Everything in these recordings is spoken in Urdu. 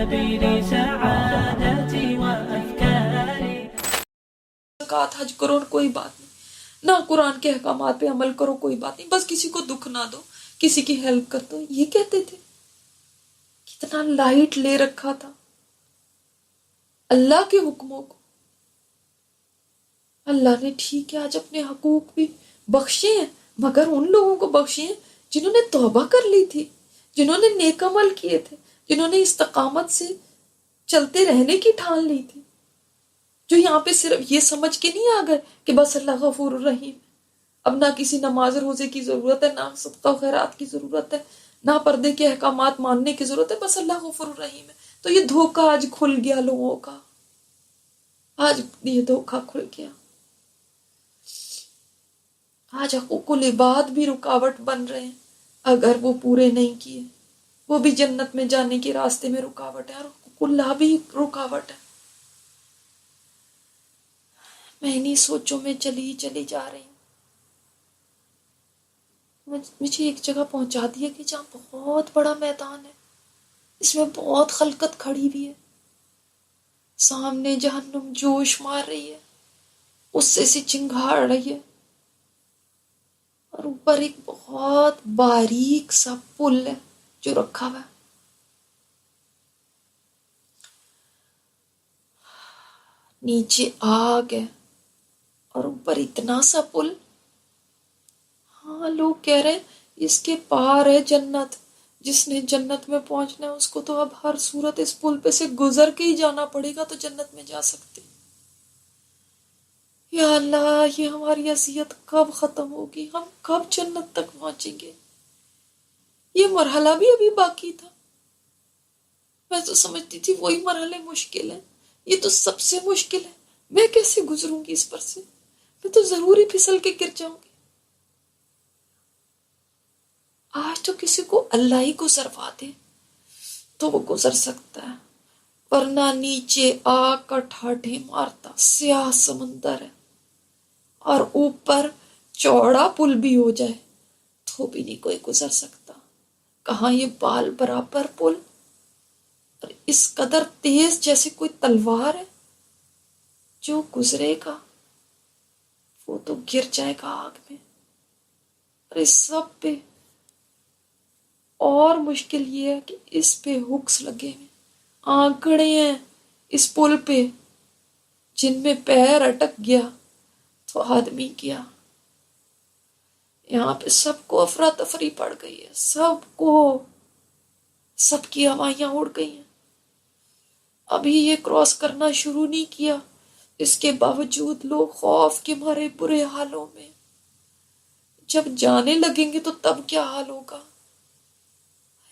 سبيل سعادتي وأفكاري. زکوٰۃ حج کرو کوئی بات نہیں، نہ قرآن کے احکامات پہ عمل کرو کوئی بات نہیں، بس کسی کو دکھ نہ دو، کسی کی ہیلپ کر دو، یہ کہتے تھے. کتنا لائٹ لے رکھا تھا اللہ کے حکموں کو. اللہ نے ٹھیک ہے آج اپنے حقوق بھی بخشے ہیں، مگر ان لوگوں کو بخشے ہیں جنہوں نے توبہ کر لی تھی، جنہوں نے نیک عمل کیے تھے، جنہوں نے استقامت سے چلتے رہنے کی ٹھان لی تھی، جو یہاں پہ صرف یہ سمجھ کے نہیں آ گئے کہ بس اللہ غفور الرحیم، اب نہ کسی نماز روزے کی ضرورت ہے، نہ صدقہ و خیرات کی ضرورت ہے، نہ پردے کے احکامات ماننے کی ضرورت ہے، بس اللہ غفور الرحیم ہے. تو یہ دھوکہ آج کھل گیا لوگوں کا، آج یہ دھوکہ کھل گیا. آج حقوق العباد بھی رکاوٹ بن رہے ہیں، اگر وہ پورے نہیں کیے وہ بھی جنت میں جانے کے راستے میں رکاوٹ ہے، اور حقوق اللہ بھی رکاوٹ ہے. میں انہیں سوچوں میں چلی جا رہی ہوں. مجھے ایک جگہ پہنچا دیا کہ جہاں بہت بڑا میدان ہے، اس میں بہت خلقت کھڑی ہوئی ہے، سامنے جہنم جوش مار رہی ہے، غصے سے چنگھاڑ رہی ہے، اور اوپر ایک بہت باریک سا پل ہے جو رکھا ہوا ہے. نیچے آگ ہے اور اوپر اتنا سا پل. ہاں لوگ کہہ رہے ہیں اس کے پار ہے جنت، جس نے جنت میں پہنچنا ہے اس کو تو اب ہر صورت اس پل پہ سے گزر کے ہی جانا پڑے گا تو جنت میں جا سکتے. یا اللہ، یہ ہماری اذیت کب ختم ہوگی؟ ہم کب جنت تک پہنچیں گے؟ یہ مرحلہ بھی ابھی باقی تھا. میں تو سمجھتی تھی وہی مرحلے مشکل ہیں، یہ تو سب سے مشکل ہے. میں کیسے گزروں گی اس پر سے؟ میں تو ضرور ہی پھسل کے گر جاؤں گی. آج تو کسی کو اللہ ہی گزروا دے تو وہ گزر سکتا ہے، ورنہ نیچے آگ کا ٹھاٹھے مارتا سیاہ سمندر ہے، اور اوپر چوڑا پل بھی ہو جائے تو بھی نہیں کوئی گزر سکتا. کہاں یہ بال برابر پل، اور اس قدر تیز جیسے کوئی تلوار ہے. جو گزرے گا وہ تو گر جائے گا آگ میں. اور اس سب پہ اور مشکل یہ ہے کہ اس پہ ہکس لگے ہوئے، آنکڑے ہیں اس پل پہ، جن میں پیر اٹک گیا تو آدمی گیا. یہاں پہ سب کو افراتفری پڑ گئی ہے، سب کی ہوائیاں اڑ گئی ہیں. ابھی یہ کراس کرنا شروع نہیں کیا، اس کے باوجود لوگ خوف کے مارے برے حالوں میں. جب جانے لگیں گے تو تب کیا حال ہوگا؟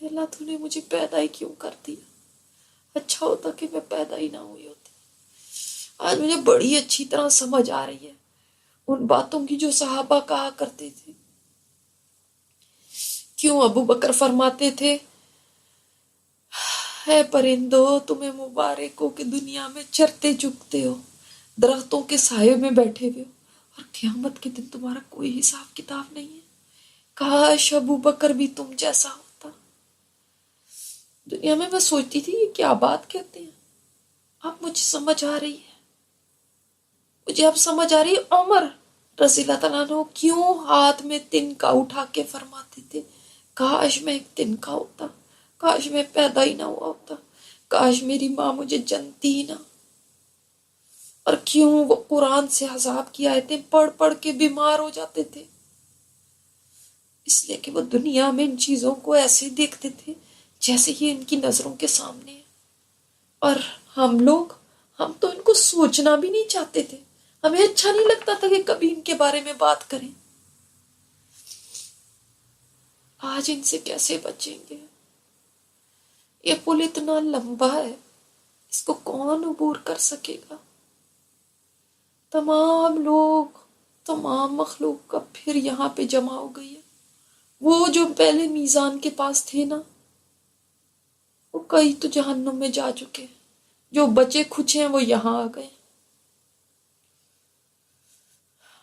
اللہ تو نے مجھے پیدا ہی کیوں کر دیا؟ اچھا ہوتا کہ میں پیدا ہی نہ ہوئی ہوتی. آج مجھے بڑی اچھی طرح سمجھ آ رہی ہے ان باتوں کی جو صحابہ کہا کرتے تھے. کیوں ابو بکر فرماتے تھے، ہے پرندو تمہیں مبارک ہو کہ دنیا میں چرتے چگتے ہو، درختوں کے سائے میں بیٹھے ہوئے ہو، اور قیامت کے دن تمہارا کوئی حساب کتاب نہیں ہے. کاش ابو بکر بھی تم جیسا ہوتا. دنیا میں سوچتی تھی یہ کیا بات کہتے ہیں. اب مجھے سمجھ آ رہی ہے، مجھے اب سمجھ آ رہی ہے عمر رضی اللہ تعالیٰ عنہ کیوں ہاتھ میں تنکا اٹھا کے فرماتے تھے کاش میں ایک تنکا ہوتا، کاش میں پیدا ہی نہ ہوا ہوتا، کاش میری ماں مجھے جنتی ہی نہ. اور کیوں وہ قرآن سے عذاب کی آیتیں پڑھ پڑھ کے بیمار ہو جاتے تھے؟ اس لیے کہ وہ دنیا میں ان چیزوں کو ایسے دیکھتے تھے جیسے یہ ان کی نظروں کے سامنے ہے. اور ہم تو ان کو سوچنا بھی نہیں چاہتے تھے، ہمیں اچھا نہیں لگتا تھا کہ کبھی ان کے بارے میں بات کریں. آج ان سے کیسے بچیں گے؟ یہ پل اتنا لمبا ہے، اس کو کون عبور کر سکے گا؟ تمام لوگ، تمام مخلوق کا پھر یہاں پہ جمع ہو گئی ہے. وہ جو پہلے میزان کے پاس تھے نا، وہ کئی تو جہنم میں جا چکے، جو بچے کھچے ہیں وہ یہاں آ گئے.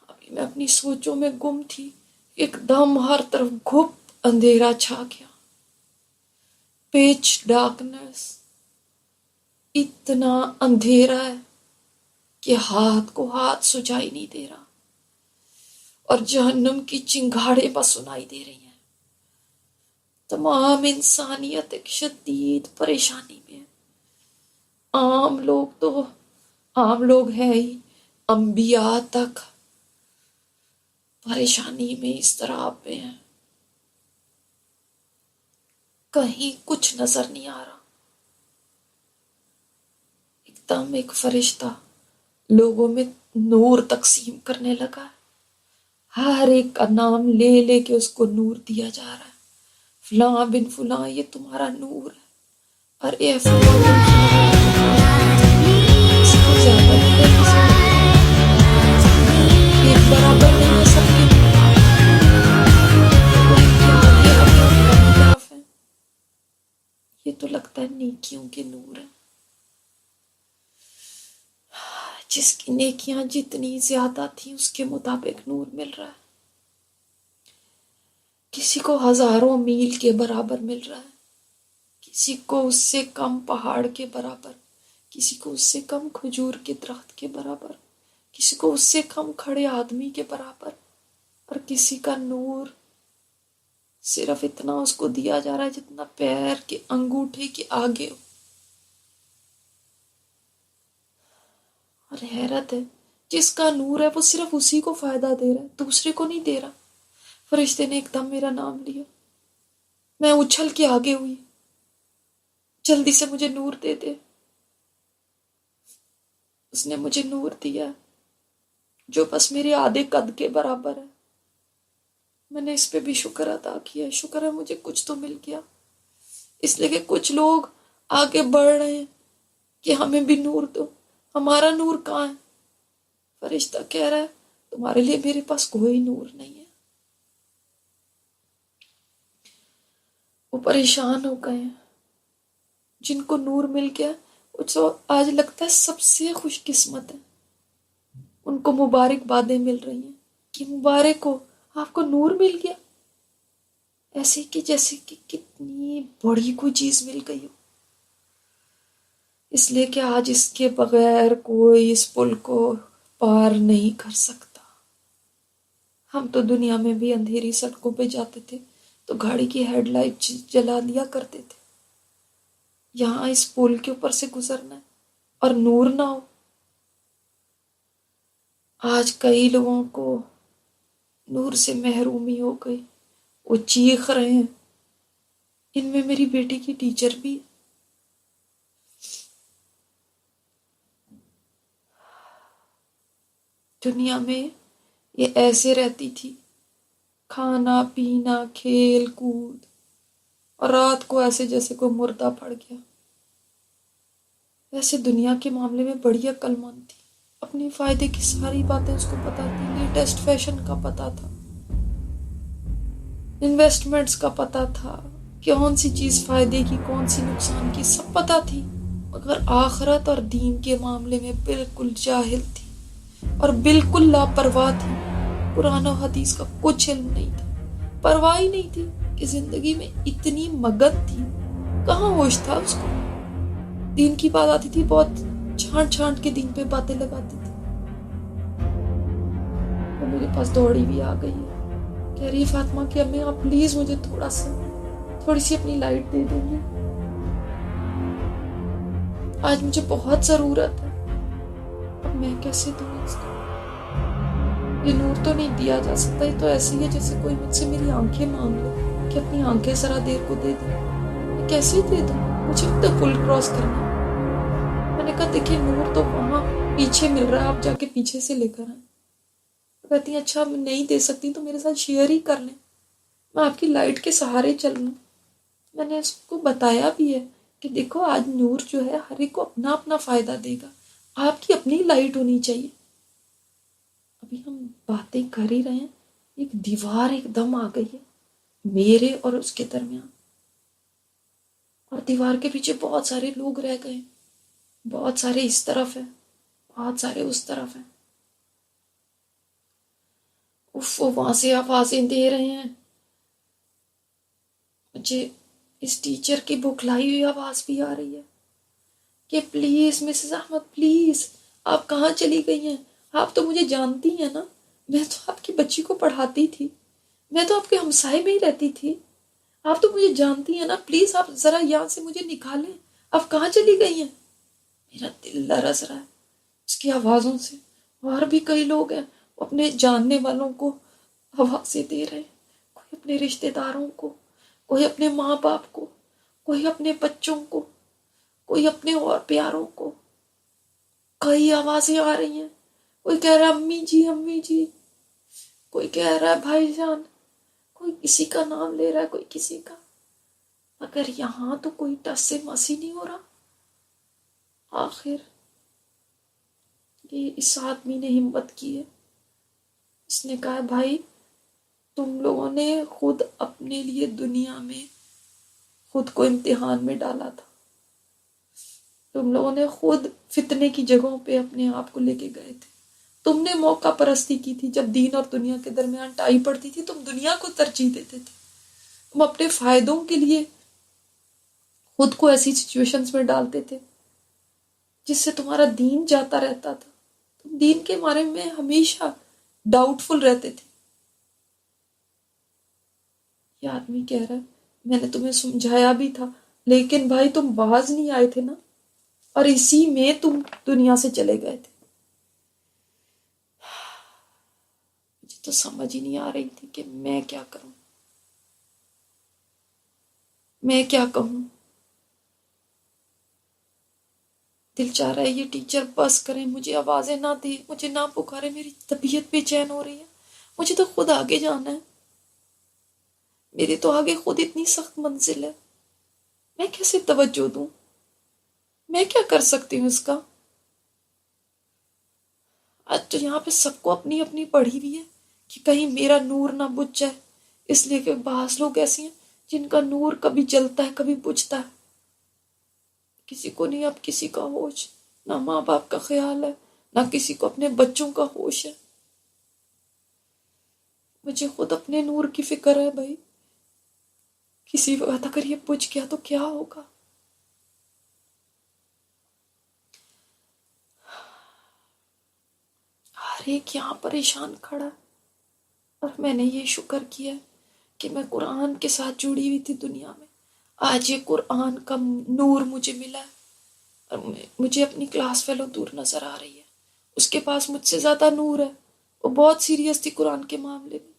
ابھی میں اپنی سوچوں میں گم تھی، ایک دم ہر طرف گھپ اندھیرا چھا گیا، پیچ ڈارکنس. اتنا اندھیرا ہے کہ ہاتھ کو ہاتھ سجائی نہیں دے رہا، اور جہنم کی چنگاڑیں بس سنائی دے رہی ہیں۔ تمام انسانیت ایک شدید پریشانی میں ہے۔ عام لوگ ہیں ہی، انبیاء تک پریشانی میں، اضطراب میں ہیں۔ کہیں کچھ نظر نہیں آ رہا۔ ایک دم ایک فرشتہ لوگوں میں نور تقسیم کرنے لگا ہے۔ ہر ایک کا نام لے لے کے اس کو نور دیا جا رہا ہے۔ فلاں بن فلاں یہ تمہارا نور ہے، اور اے فلاں بن فلاں اس کو زیادہ نہیں ہے، کسی کو ایک برابر نہیں ہے، سب کے طرف ہے۔ یہ تو لگتا ہے نیکیوں کے نور ہے۔ جس کی نیکیاں جتنی زیادہ تھیں اس کے مطابق نور مل رہا ہے۔ کسی کو ہزاروں میل کے برابر مل رہا ہے، کسی کو اس سے کم پہاڑ کے برابر، کسی کو اس سے کم کھجور کے درخت کے برابر، کسی کو اس سے کم کھڑے آدمی کے برابر، اور کسی کا نور صرف اتنا اس کو دیا جا رہا ہے جتنا پیر کے انگوٹھے کے آگے ہو۔ اور حیرت ہے، جس کا نور ہے وہ صرف اسی کو فائدہ دے رہا ہے، دوسرے کو نہیں دے رہا۔ فرشتے نے ایک دم میرا نام لیا، میں اچھل کے آگے ہوئی، جلدی سے مجھے نور دے دے۔ اس نے مجھے نور دیا جو بس میرے آدھے قد کے برابر ہے۔ میں نے اس پہ بھی شکر ادا کیا، شکر ہے مجھے کچھ تو مل گیا، اس لیے کہ کچھ لوگ آگے بڑھ رہے ہیں کہ ہمیں بھی نور دو۔ ہمارا نور کہاں ہے؟ فرشتہ کہہ رہا ہے تمہارے لیے میرے پاس کوئی نور نہیں ہے۔ وہ پریشان ہو گئے ہیں، جن کو نور مل گیا وہ تو آج لگتا ہے سب سے خوش قسمت ہے۔ ان کو مبارک بادیں مل رہی ہیں کہ مبارک ہو، آپ کو نور مل گیا، ایسے کہ جیسے کہ کتنی بڑی کوئی چیز مل گئی ہو۔ اس لیے کہ آج اس کے بغیر کوئی اس پل کو پار نہیں کر سکتا۔ ہم تو دنیا میں بھی اندھیری سڑکوں پہ جاتے تھے تو گاڑی کی ہیڈ لائٹ جلا لیا کرتے تھے۔ یہاں اس پل کے اوپر سے گزرنا ہے اور نور نہ ہو۔ آج کئی لوگوں کو نور سے محرومی ہو گئی، وہ چیخ رہے ہیں۔ ان میں میری بیٹی کی ٹیچر بھی ہے۔ دنیا میں یہ ایسے رہتی تھی، کھانا پینا کھیل کود، اور رات کو ایسے جیسے کوئی مردہ پڑ گیا۔ ویسے دنیا کے معاملے میں بڑی عقل مند تھی، اپنی فائدے کی ساری باتیں اس کو پتا تھی، لیٹسٹ فیشن کا پتا تھا، انویسٹمنٹس کا پتا تھا، کون سی چیز فائدے کی کون سی نقصان کی، سب پتا تھی، مگر آخرت اور دین کے معاملے میں بالکل جاہل تھی اور بالکل لاپرواہ تھی۔ قرآن و حدیث کا کچھ علم نہیں تھا، پرواہ ہی نہیں تھی کہ زندگی میں اتنی مگن تھی، کہاں ہوش تھا اس کو۔ دین کی بات آتی تھی بہت چھانٹ چھانٹ کے دین پہ باتیں لگاتی تھی۔ وہ میرے پاس دوڑی بھی آ گئی ہے، کہہ رہی ہے فاطمہ کہ امی آپ پلیز مجھے تھوڑی سی اپنی لائٹ دے دیں گی، آج مجھے بہت ضرورت ہے۔ اب میں کیسے دوں اس کو؟ یہ نور تو نہیں دیا جا سکتا، یہ تو ایسے ہی ہے جیسے کوئی مجھ سے میری آنکھیں مانگ لے کہ اپنی آنکھیں ذرا دیر کو دے دیں۔ میں کیسے دے دوں؟ مجھے تو پل کراس کرنا۔ میں نے کہا دیکھیے نور تو وہاں پیچھے مل رہا ہے، آپ جا کے پیچھے سے لے کر آئیں۔ کہتی ہیں اچھا میں نہیں دے سکتی تو میرے ساتھ شیئر ہی کر لیں، میں آپ کی لائٹ کے سہارے چل لوں۔ میں نے اس کو بتایا بھی ہے کہ دیکھو آج نور جو ہے ہر ایک کو اپنا اپنا فائدہ دے گا، آپ کی اپنی لائٹ ہونی چاہیے۔ ابھی ہم باتیں کر ہی رہے ہیں، ایک دیوار ایک دم آ گئی ہے میرے اور اس کے درمیان، اور دیوار کے پیچھے بہت سارے لوگ رہ گئے، بہت سارے اس طرف ہیں، بہت سارے اس طرف ہیں۔ وہ وہاں سے آوازیں دے رہے ہیں، مجھے اس ٹیچر کی بکھلائی ہوئی آواز بھی آ رہی ہے کہ پلیز مسز احمد پلیز آپ کہاں چلی گئی ہیں؟ آپ تو مجھے جانتی ہیں نا، میں تو آپ کی بچی کو پڑھاتی تھی، میں تو آپ کے ہمسائے میں ہی رہتی تھی، آپ تو مجھے جانتی ہیں نا، پلیز آپ ذرا یہاں سے مجھے نکالیں، آپ کہاں چلی گئی ہیں؟ میرا دل لرز رہا ہے اس کی آوازوں سے۔ اور بھی کئی لوگ ہیں وہ اپنے جاننے والوں کو آوازیں دے رہے ہیں، کوئی اپنے رشتہ داروں کو، کوئی اپنے ماں باپ کو، کوئی اپنے بچوں کو، کوئی اپنے اور پیاروں کو، کئی آوازیں آ رہی ہیں۔ کوئی کہہ رہا ہے امی جی امی جی، کوئی کہہ رہا ہے بھائی جان، کوئی کسی کا نام لے رہا ہے، کوئی کسی کا، مگر یہاں تو کوئی ٹس سے مس ہی نہیں ہو رہا۔ آخر یہ اس آدمی نے ہمت کی ہے، اس نے کہا بھائی تم لوگوں نے خود اپنے لیے دنیا میں خود کو امتحان میں ڈالا تھا، تم لوگوں نے خود فتنے کی جگہوں پہ اپنے آپ کو لے کے گئے تھے، تم نے موقع پرستی کی تھی، جب دین اور دنیا کے درمیان ٹائی پڑتی تھی تم دنیا کو ترجیح دیتے تھے، تم اپنے فائدوں کے لیے خود کو ایسی سچویشنز میں ڈالتے تھے جس سے تمہارا دین جاتا رہتا تھا، تم دین کے بارے میں ہمیشہ ڈاؤٹ فل رہتے تھے۔ یہ آدمی کہہ رہا ہے میں نے تمہیں سمجھایا بھی تھا لیکن بھائی تم باز نہیں آئے تھے نا، اور اسی میں تم دنیا سے چلے گئے تھے۔ مجھے تو سمجھ ہی نہیں آ رہی تھی کہ میں کیا کروں، میں کیا کہوں۔ دل چاہ رہا ہے یہ ٹیچر بس کریں، مجھے آوازیں نہ دے، مجھے نہ پکارے، میری طبیعت بے چین ہو رہی ہے، مجھے تو خود آگے جانا ہے، میری تو آگے خود اتنی سخت منزل ہے، میں کیسے توجہ دوں، میں کیا کر سکتی ہوں اس کا۔ آج تو یہاں پہ سب کو اپنی اپنی پڑھی ہوئی ہے کہ کہیں میرا نور نہ بجھ جائے، اس لیے کہ بعض لوگ ایسے ہیں جن کا نور کبھی جلتا ہے کبھی بجھتا ہے، کسی کو نہیں اب کسی کا ہوش، نہ ماں باپ کا خیال ہے، نہ کسی کو اپنے بچوں کا ہوش ہے۔ مجھے خود اپنے نور کی فکر ہے بھائی، کسی وقت اگر یہ بجھ گیا تو کیا ہوگا۔ ہر ایک یہاں پریشان کھڑا، اور میں نے یہ شکر کیا کہ میں قرآن کے ساتھ جڑی ہوئی تھی دنیا میں، آج یہ قرآن کا نور مجھے ملا ہے، اور مجھے اپنی کلاس فیلو دور نظر آ رہی ہے، اس کے پاس مجھ سے زیادہ نور ہے، وہ بہت سیریس تھی قرآن کے معاملے میں،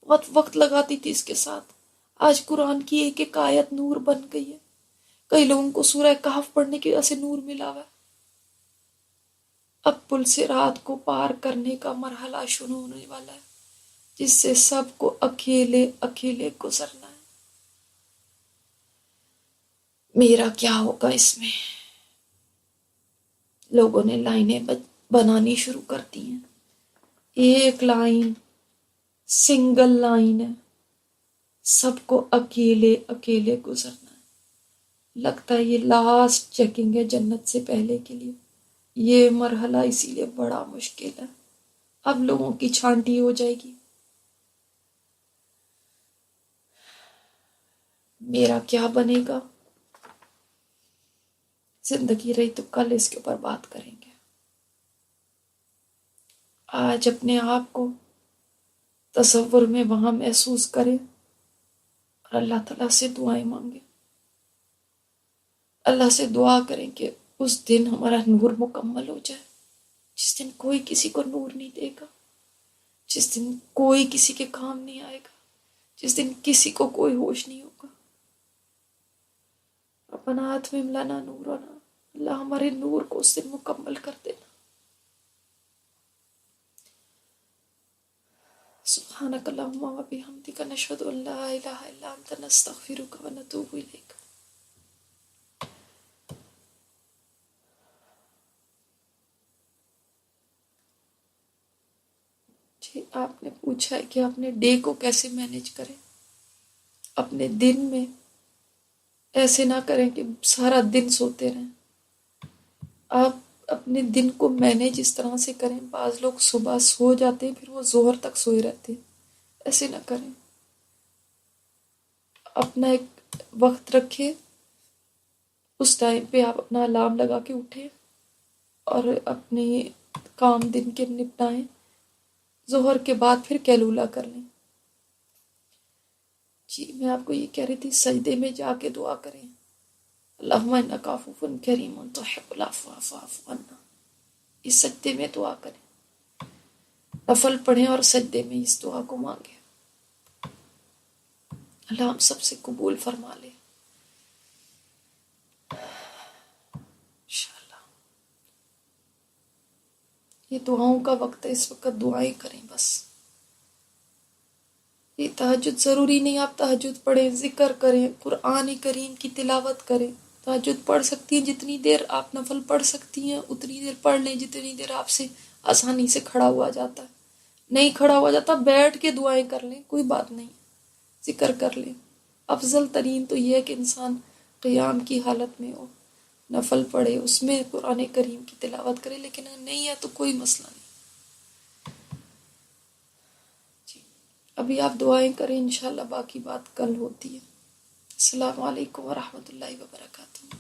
بہت وقت لگاتی تھی اس کے ساتھ، آج قرآن کی ایک ایک آیت نور بن گئی ہے، کئی لوگوں کو سورہ کہف پڑھنے کی وجہ سے نور ملا ہوا ہے۔ اب پل سے رات کو پار کرنے کا مرحلہ شروع ہونے والا ہے، جس سے سب کو اکیلے اکیلے گزرنا ہے۔ میرا کیا ہوگا اس میں؟ لوگوں نے لائنیں بنانی شروع کر دی ہیں، ایک لائن سنگل لائن ہے، سب کو اکیلے اکیلے گزرنا ہے۔ لگتا ہے یہ لاسٹ چیکنگ ہے جنت سے پہلے کے لیے، یہ مرحلہ اسی لیے بڑا مشکل ہے، اب لوگوں کی چھانٹی ہو جائے گی۔ میرا کیا بنے گا؟ زندگی رہی تو کل اس کے اوپر بات کریں گے۔ آج اپنے آپ کو تصور میں وہاں محسوس کریں اور اللہ تعالیٰ سے دعائیں مانگیں، اللہ سے دعا کریں کہ اس دن ہمارا نور مکمل ہو جائے، جس دن کوئی کسی کو نور نہیں دے گا، جس دن کوئی کسی کے کام نہیں آئے گا، جس دن کسی کو کوئی ہوش نہیں ہوگا۔ ربنا اتمم لنا نورنا، اللہ ہمارے نور کو اس دن مکمل کر دینا۔ سبحانک اللہم و بحمدک نشہد ان لا الہ الا انت نستغفرک و نتوب الیک۔ جی آپ نے پوچھا ہے کہ اپنے ڈے کو کیسے مینیج کریں، اپنے دن میں ایسے نہ کریں کہ سارا دن سوتے رہیں، آپ اپنے دن کو مینیج اس طرح سے کریں، بعض لوگ صبح سو جاتے ہیں پھر وہ ظہر تک سوئے رہتے ہیں، ایسے نہ کریں، اپنا ایک وقت رکھے اس ٹائم پہ آپ اپنا الارم لگا کے اٹھیں اور اپنے کام دن کے نپٹائیں. ظہر کے بعد پھر قیلولہ کر لیں. جی میں آپ کو یہ کہہ رہی تھی سجدے میں جا کے دعا کریں. اللہم انک عفو کریم تحب العفو فاعف عنا. اس سجدے میں دعا کریں. نفل پڑھیں اور سجدے میں اس دعا کو مانگیں. اللہ ہم سب سے قبول فرما لے انشاءاللہ. یہ دعاؤں کا وقت ہے، اس وقت دعائیں کریں بس. یہ تہجد ضروری نہیں آپ تہجد پڑھیں، ذکر کریں، قرآن کریم کی تلاوت کریں. تہجد پڑھ سکتی ہیں، جتنی دیر آپ نفل پڑھ سکتی ہیں اتنی دیر پڑھ لیں جتنی دیر آپ سے آسانی سے کھڑا ہوا جاتا ہے. نہیں کھڑا ہوا جاتا بیٹھ کے دعائیں کر لیں، کوئی بات نہیں، ذکر کر لیں. افضل ترین تو یہ ہے کہ انسان قیام کی حالت میں ہو، نفل پڑھے، اس میں قرآن کریم کی تلاوت کرے. لیکن اگر نہیں ہے تو کوئی مسئلہ نہیں. جی ابھی آپ دعائیں کریں، انشاءاللہ باقی بات کل ہوتی ہے. السلام علیکم ورحمۃ اللہ وبرکاتہ.